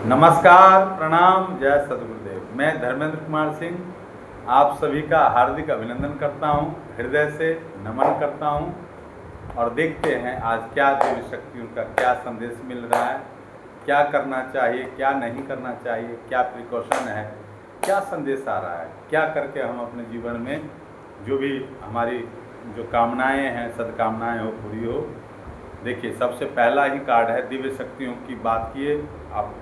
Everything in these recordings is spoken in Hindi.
नमस्कार, प्रणाम, जय सद्गुरुदेव। मैं धर्मेंद्र कुमार सिंह आप सभी का हार्दिक अभिनंदन करता हूं, हृदय से नमन करता हूं। और देखते हैं आज क्या देवी शक्तियों का क्या संदेश मिल रहा है, क्या करना चाहिए, क्या नहीं करना चाहिए, क्या प्रिकॉशन है, क्या संदेश आ रहा है, क्या करके हम अपने जीवन में जो भी हमारी जो कामनाएं हैं, सदकामनाएं हो, पूरी हो। देखिए, सबसे पहला ही कार्ड है दिव्य शक्तियों की। बात किए आप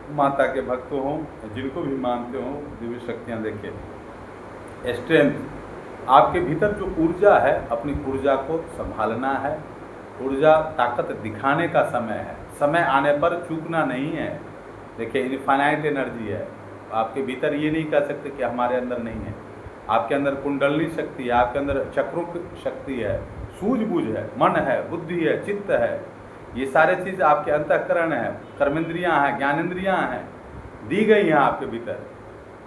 माता के भक्त हों, जिनको भी मानते हों, दिव्य शक्तियाँ देखिए। स्ट्रेंथ, आपके भीतर जो ऊर्जा है, अपनी ऊर्जा को संभालना है। ऊर्जा ताकत दिखाने का समय है, समय आने पर चूकना नहीं है। देखिए, इनफाइनाइट एनर्जी है आपके भीतर, ये नहीं कह सकते कि हमारे अंदर नहीं है। आपके अंदर कुंडलनी शक्ति है, आपके अंदर चक्रुक शक्ति है, सूझबूझ है, मन है, बुद्धि है, चित्त है। ये सारे चीज़ आपके अंतःकरण है, कर्मेंद्रियाँ हैं, ज्ञानेंद्रियाँ हैं, दी गई हैं आपके भीतर।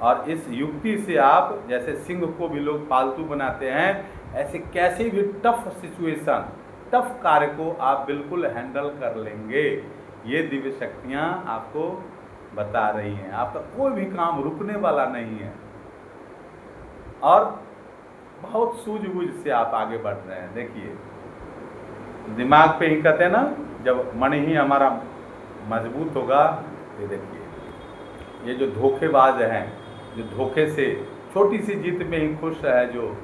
और इस युक्ति से आप, जैसे सिंह को भी लोग पालतू बनाते हैं, ऐसे कैसे भी टफ सिचुएशन, टफ कार्य को आप बिल्कुल हैंडल कर लेंगे। ये दिव्य शक्तियाँ आपको बता रही हैं। आपका कोई भी काम रुकने वाला नहीं है और बहुत सूझबूझ से आप आगे बढ़ रहे हैं। देखिए, दिमाग पे ही कहते हैं ना, जब मन ही हमारा मजबूत होगा। ये देखिए, ये जो धोखेबाज हैं, जो धोखे से छोटी सी जीत में ही खुश है, जो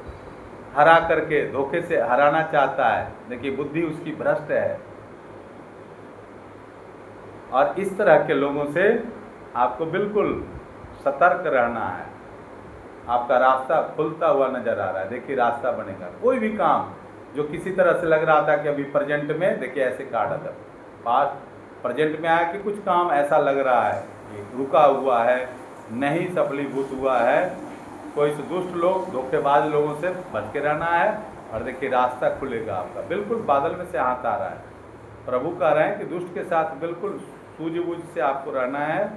हरा करके धोखे से हराना चाहता है, देखिए बुद्धि उसकी भ्रष्ट है। और इस तरह के लोगों से आपको बिल्कुल सतर्क रहना है। आपका रास्ता खुलता हुआ नजर आ रहा है। देखिए, रास्ता बनेगा। कोई भी काम जो किसी तरह से लग रहा था कि अभी प्रेजेंट में, देखिए ऐसे कार्ड आता, पास्ट प्रेजेंट में आया कि कुछ काम ऐसा लग रहा है कि रुका हुआ है, नहीं सफलीभूत हुआ है। कोई से दुष्ट लोग, धोखेबाज लोगों से बच के रहना है। और देखिए, रास्ता खुलेगा आपका। बिल्कुल बादल में से हाथ आ रहा है। प्रभु कह रहे हैं कि दुष्ट के साथ बिल्कुल सूझबूझ से आपको रहना है।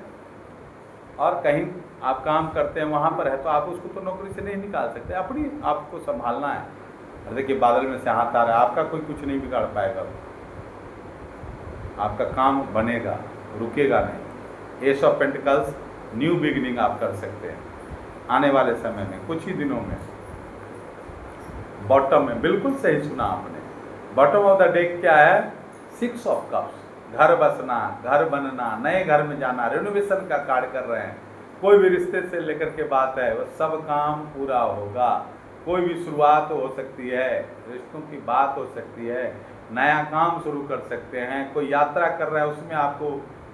और कहीं आप काम करते हैं, वहाँ पर है तो आप उसको तो नौकरी से नहीं निकाल सकते, अपनी आपको संभालना है। और देखिए, बादल में से हाथ आ रहा है। आपका कोई कुछ नहीं बिगाड़ पाएगा, आपका काम बनेगा, रुकेगा नहीं। S of pentacles, new beginning आप कर सकते हैं आने वाले समय में, कुछ ही दिनों में। बॉटम में बिल्कुल सही सुना आपने। बॉटम ऑफ द डेक क्या है? 6 ऑफ कप्स। घर बसना, घर बनना, नए घर में जाना, रेनोवेशन का कार्य कर रहे हैं। कोई भी रिश्ते से लेकर के बात है, वो सब काम पूरा होगा। कोई भी शुरुआत हो सकती है, रिश्तों की बात हो सकती है, नया काम शुरू कर सकते हैं। कोई यात्रा कर रहा है, उसमें आपको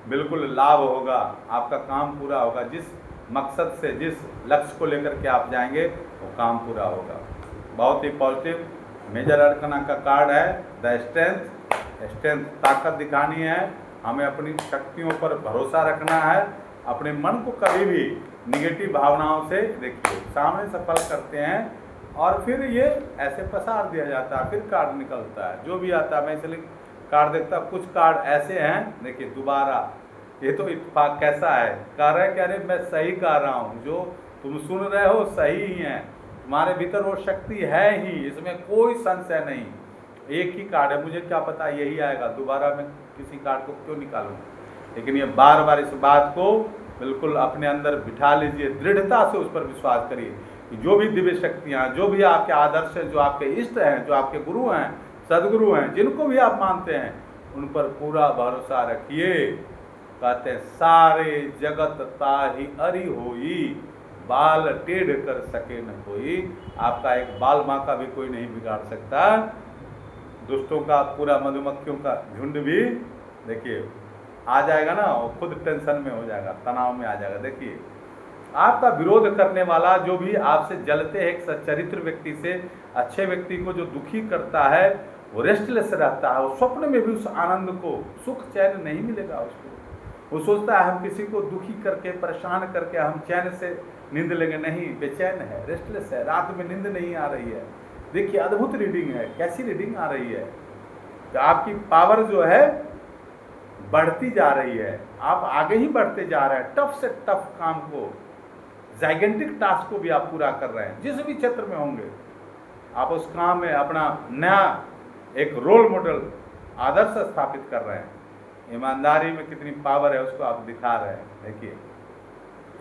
बिल्कुल लाभ होगा, आपका काम पूरा होगा। जिस मकसद से, जिस लक्ष्य को लेकर के आप जाएंगे, वो काम पूरा होगा। बहुत ही पॉजिटिव मेजर अरकाना का कार्ड है द स्ट्रेंथ। स्ट्रेंथ, ताकत दिखानी है, हमें अपनी शक्तियों पर भरोसा रखना है। अपने मन को कभी भी निगेटिव भावनाओं से, देखिए, सामने सफल करते हैं और फिर ये ऐसे पसार दिया जाता है, फिर कार्ड निकलता है जो भी आता है। मैं इसलिए कार्ड देखता, कुछ कार्ड ऐसे हैं, देखिए दोबारा, ये तो इत्तेफाक कैसा है, कह रहा है कि अरे मैं सही कह रहा हूँ, जो तुम सुन रहे हो सही ही है, तुम्हारे भीतर वो शक्ति है ही, इसमें कोई संशय नहीं। एक ही कार्ड है, मुझे क्या पता यही आएगा, दोबारा मैं किसी कार्ड को क्यों निकालूँ। लेकिन ये बार बार इस बात को बिल्कुल अपने अंदर बिठा लीजिए, दृढ़ता से उस पर विश्वास करिए कि जो भी दिव्य शक्तियाँ, जो भी आपके आदर्श हैं, जो आपके इष्ट हैं, जो आपके गुरु हैं, सदगुरु हैं, जिनको भी आप मानते हैं, उन पर पूरा भरोसा रखिए। कहते हैं, सारे जगत ताहि अरि होई, बाल टेढ़ कर सके न कोई। आपका एक बाल माँ का भी कोई नहीं बिगाड़ सकता। दुष्टों का पूरा मधुमक्खियों का झुंड भी देखिए आ जाएगा ना, वो खुद टेंशन में हो जाएगा, तनाव में आ जाएगा। देखिए, आपका विरोध करने वाला जो भी आपसे जलते हैं, एक सच्चरित्र व्यक्ति से, अच्छे व्यक्ति को जो दुखी करता है, वो रेस्टलेस रहता है। वो स्वप्न में भी उस आनंद को, सुख चैन नहीं मिलेगा उसको। वो सोचता है हम किसी को दुखी करके, परेशान करके हम चैन से नींद लेंगे, नहीं, बेचैन है, रेस्टलेस है, रात में नींद नहीं आ रही है। देखिए, अद्भुत रीडिंग है। कैसी रीडिंग आ रही है? तो आपकी पावर जो है बढ़ती जा रही है, आप आगे ही बढ़ते जा रहे हैं। टफ से टफ काम को, जाइगेंटिक टास्क को भी आप पूरा कर रहे हैं। जिस भी क्षेत्र में होंगे, आप उस काम में अपना नया एक रोल मॉडल, आदर्श स्थापित कर रहे हैं। ईमानदारी में कितनी पावर है उसको आप दिखा रहे हैं। देखिए,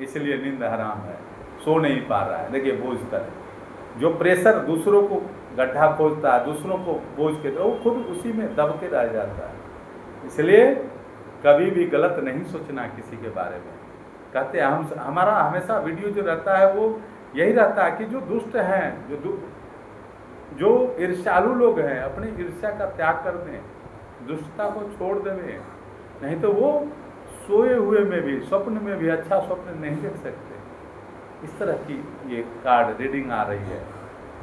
इसलिए नींद हराम है, सो नहीं पा रहा है। देखिए बोझ तर, जो प्रेशर दूसरों को गड्ढा खोदता है, दूसरों को बोझ के, वो खुद उसी में दब के रह जाता है। इसलिए कभी भी गलत नहीं सोचना किसी के बारे में। कहते हैं हमारा हमेशा वीडियो जो रहता है वो यही रहता है कि जो दुष्ट हैं, जो ईर्ष्यालु लोग हैं, अपनी ईर्ष्या का त्याग कर दें, दुष्टता को छोड़ दें, नहीं तो वो सोए हुए में भी, स्वप्न में भी अच्छा स्वप्न नहीं देख सकते। इस तरह की ये कार्ड रीडिंग आ रही है।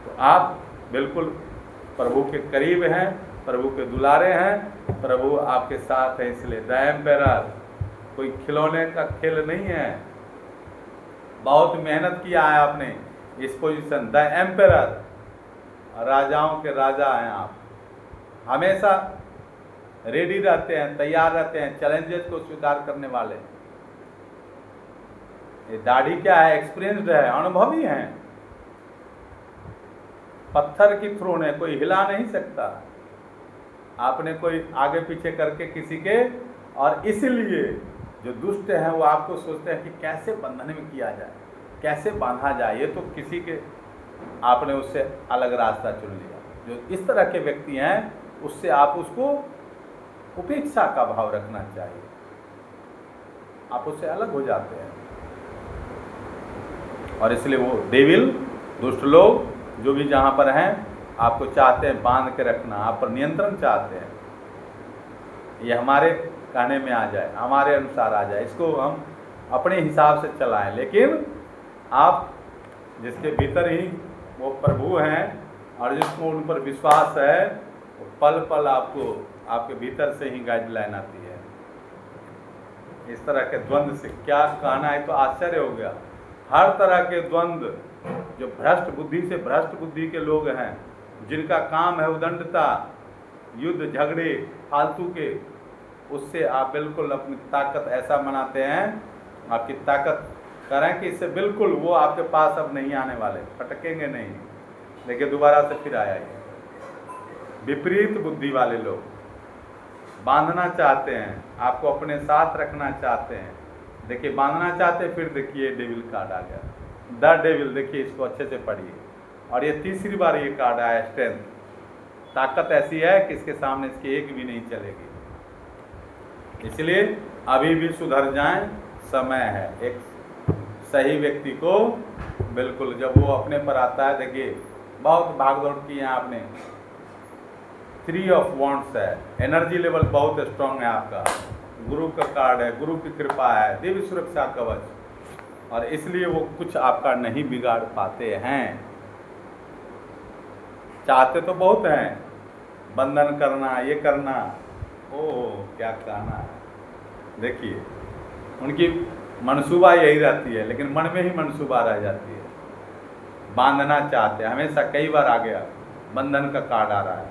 तो आप बिल्कुल प्रभु के करीब हैं, प्रभु के दुलारे हैं, प्रभु आपके साथ है। इसलिए द एम्पेरर कोई खिलौने का खेल नहीं है। बहुत मेहनत किया है आपने इस पोजीशन, द एम्पेरर, राजाओं के राजा हैं आप। हमेशा रेडी रहते हैं, तैयार रहते हैं चैलेंजेस को स्वीकार करने वाले। ये दाढ़ी क्या है? एक्सपीरियंस्ड है, अनुभवी हैं। पत्थर की थ्रोन है, कोई हिला नहीं सकता। आपने कोई आगे पीछे करके किसी के, और इसलिए जो दुष्ट हैं वो आपको सोचते हैं कि कैसे बंधन में किया जाए, कैसे बांधा जाए। ये तो किसी के, आपने उससे अलग रास्ता चुन लिया। जो इस तरह के व्यक्ति हैं उससे आप उसको उपेक्षा का भाव रखना चाहिए, आप उससे अलग हो जाते हैं। और इसलिए वो डेविल, दुष्ट लोग जो भी जहाँ पर हैं, आपको चाहते हैं बांध के रखना, आप पर नियंत्रण चाहते हैं। ये हमारे कहने में आ जाए, हमारे अनुसार आ जाए, इसको हम अपने हिसाब से चलाएं। लेकिन आप जिसके भीतर ही वो प्रभु हैं और जिसको उन पर विश्वास है, वो पल पल आपको आपके भीतर से ही गाइडलाइन आती है। इस तरह के द्वंद्व से क्या कहना है, तो आश्चर्य हो गया। हर तरह के द्वंद्व, जो भ्रष्ट बुद्धि से भ्रष्ट बुद्धि के लोग हैं, जिनका काम है उदंडता, युद्ध झगड़े फालतू के, उससे आप बिल्कुल अपनी ताकत ऐसा बनाते हैं, आपकी ताकत करें कि इससे बिल्कुल वो आपके पास अब नहीं आने वाले, फटकेंगे नहीं। देखिए दोबारा से फिर आया ये विपरीत बुद्धि वाले लोग, बांधना चाहते हैं, आपको अपने साथ रखना चाहते हैं। देखिए बांधना चाहते हैं, फिर देखिए डेविल कार्ड आ गया, द डेविल। देखिए इसको अच्छे से पढ़िए। और ये तीसरी बार ये कार्ड आया, स्ट्रेंथ। ताकत ऐसी है कि इसके सामने इसकी एक भी नहीं चलेगी। इसलिए अभी भी सुधर जाएं, समय है। एक सही व्यक्ति को बिल्कुल जब वो अपने पर आता है, देखिए बहुत भागदौड़ की है आपने, 3 ऑफ वॉन्ड्स है, एनर्जी लेवल बहुत स्ट्रांग है आपका, गुरु का कार्ड है, गुरु की कृपा है, देवी सुरक्षा कवच, और इसलिए वो कुछ आपका नहीं बिगाड़ पाते हैं। चाहते तो बहुत हैं, बंधन करना, ये करना, ओह क्या कहना है। देखिए उनकी मनसूबा यही रहती है, लेकिन मन में ही मनसूबा रह जाती है। बांधना चाहते हैं, हमेशा कई बार आ गया बंधन का कार्ड आ रहा है,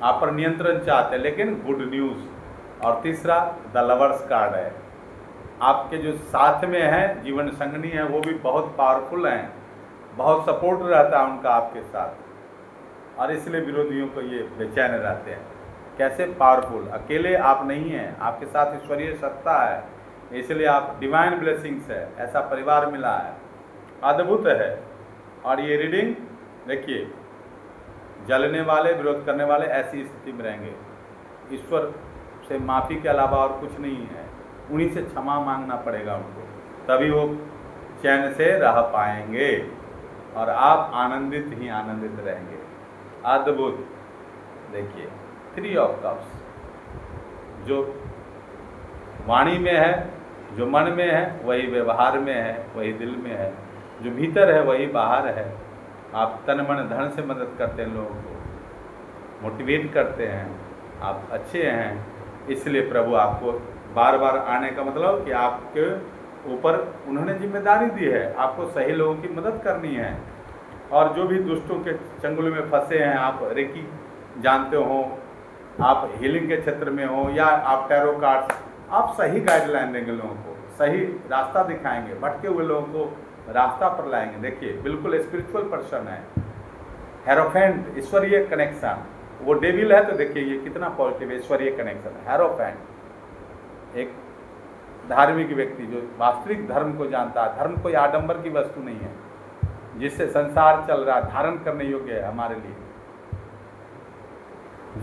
आप पर नियंत्रण चाहते हैं, लेकिन गुड न्यूज़। और तीसरा द लवर्स कार्ड है, आपके जो साथ में हैं, जीवन संगनी है, वो भी बहुत पावरफुल हैं, बहुत सपोर्ट रहता है उनका आपके साथ, और इसलिए विरोधियों को ये बेचैन रहते हैं। कैसे पावरफुल, अकेले आप नहीं हैं, आपके साथ ईश्वरीय सत्ता है, इसलिए आप डिवाइन ब्लेसिंग्स है, ऐसा परिवार मिला है, अद्भुत है। और ये रीडिंग देखिए, जलने वाले, विरोध करने वाले ऐसी स्थिति में रहेंगे, ईश्वर से माफ़ी के अलावा और कुछ नहीं है, उन्हीं से क्षमा मांगना पड़ेगा उनको, तभी वो चैन से रह पाएंगे और आप आनंदित ही आनंदित रहेंगे। अद्भुत। देखिए 3 ऑफ कप्स, जो वाणी में है, जो मन में है वही व्यवहार में है, वही दिल में है, जो भीतर है वही बाहर है। आप तन मन धन से मदद करते हैं, लोगों को मोटिवेट करते हैं, आप अच्छे हैं, इसलिए प्रभु आपको बार बार आने का मतलब कि आपके ऊपर उन्होंने जिम्मेदारी दी है, आपको सही लोगों की मदद करनी है। और जो भी दुष्टों के चंगुल में फंसे हैं, आप रेकी जानते हो, आप हीलिंग के क्षेत्र में हो, या आप टैरो कार्ड्स, आप सही गाइडलाइन देंगे लोगों को, सही रास्ता दिखाएंगे, भटके हुए लोगों को रास्ता पर लाएंगे। देखिए बिल्कुल स्पिरिचुअल पर्सन है, हेरोफेंट, ईश्वरीय कनेक्शन। वो डेविल है तो देखिए ये कितना पॉजिटिव है, ईश्वरीय कनेक्शन, हेरोफेंट, एक धार्मिक व्यक्ति जो वास्तविक धर्म को जानता है, धर्म कोई आडंबर की वस्तु नहीं है, जिससे संसार चल रहा है, धारण करने योग्य है हमारे लिए।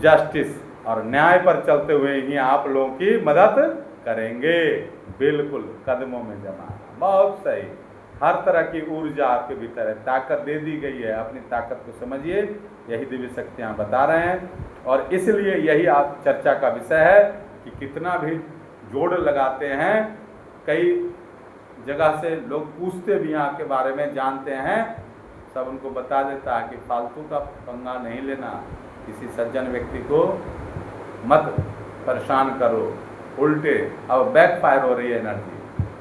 जस्टिस और न्याय पर चलते हुए ही आप लोगों की मदद करेंगे। बिल्कुल कदमों में जमा, बहुत सही। हर तरह की ऊर्जा आपके भीतर है, ताकत दे दी गई है, अपनी ताकत को समझिए। यही दिव्य शक्तियाँ बता रहे हैं, और इसलिए यही आप चर्चा का विषय है कि कितना भी जोड़ लगाते हैं। कई जगह से लोग पूछते भी हैं आपके बारे में, जानते हैं, सब उनको बता देता है कि फालतू का पंगा नहीं लेना, किसी सज्जन व्यक्ति को मत परेशान करो। उल्टे अब बैकफायर हो रही है एनर्जी,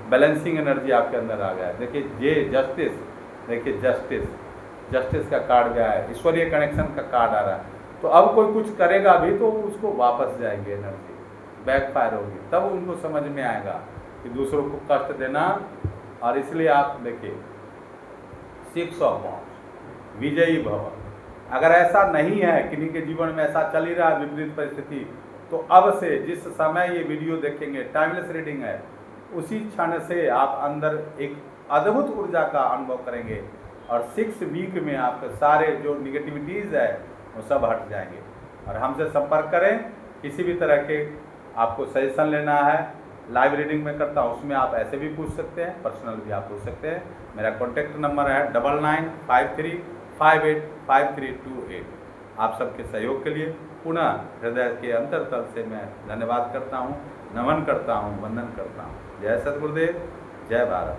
बैलेंसिंग एनर्जी आपके अंदर आ गया है। देखिए ये जस्टिस, देखिए जस्टिस का कार्ड गया है, ईश्वरीय कनेक्शन का कार्ड आ रहा है। तो अब कोई कुछ करेगा भी तो उसको वापस जाएगी एनर्जी, बैकफायर होगी, तब उनको समझ में आएगा कि दूसरों को कष्ट देना। और इसलिए आप देखिए 6 ऑफ वांड्स, विजयी भव। अगर ऐसा नहीं है, किन्हीं के जीवन में ऐसा चल ही रहा है विपरीत परिस्थिति, तो अब से जिस समय ये वीडियो देखेंगे, टाइमलेस रीडिंग है, उसी क्षण से आप अंदर एक अद्भुत ऊर्जा का अनुभव करेंगे, और 6 वीक में आपके सारे जो निगेटिविटीज़ है वो सब हट जाएंगे। और हमसे संपर्क करें, किसी भी तरह के आपको सजेशन लेना है, लाइव रीडिंग में करता हूँ, उसमें आप ऐसे भी पूछ सकते हैं, पर्सनल भी आप पूछ सकते हैं। मेरा कॉन्टैक्ट नंबर है 9953535328। आप सबके सहयोग के लिए पुनः हृदय के अंतरतल से मैं धन्यवाद करता हूँ, नमन करता हूँ, वंदन करता हूँ। जय सद्गुरुदेव, जय भारत।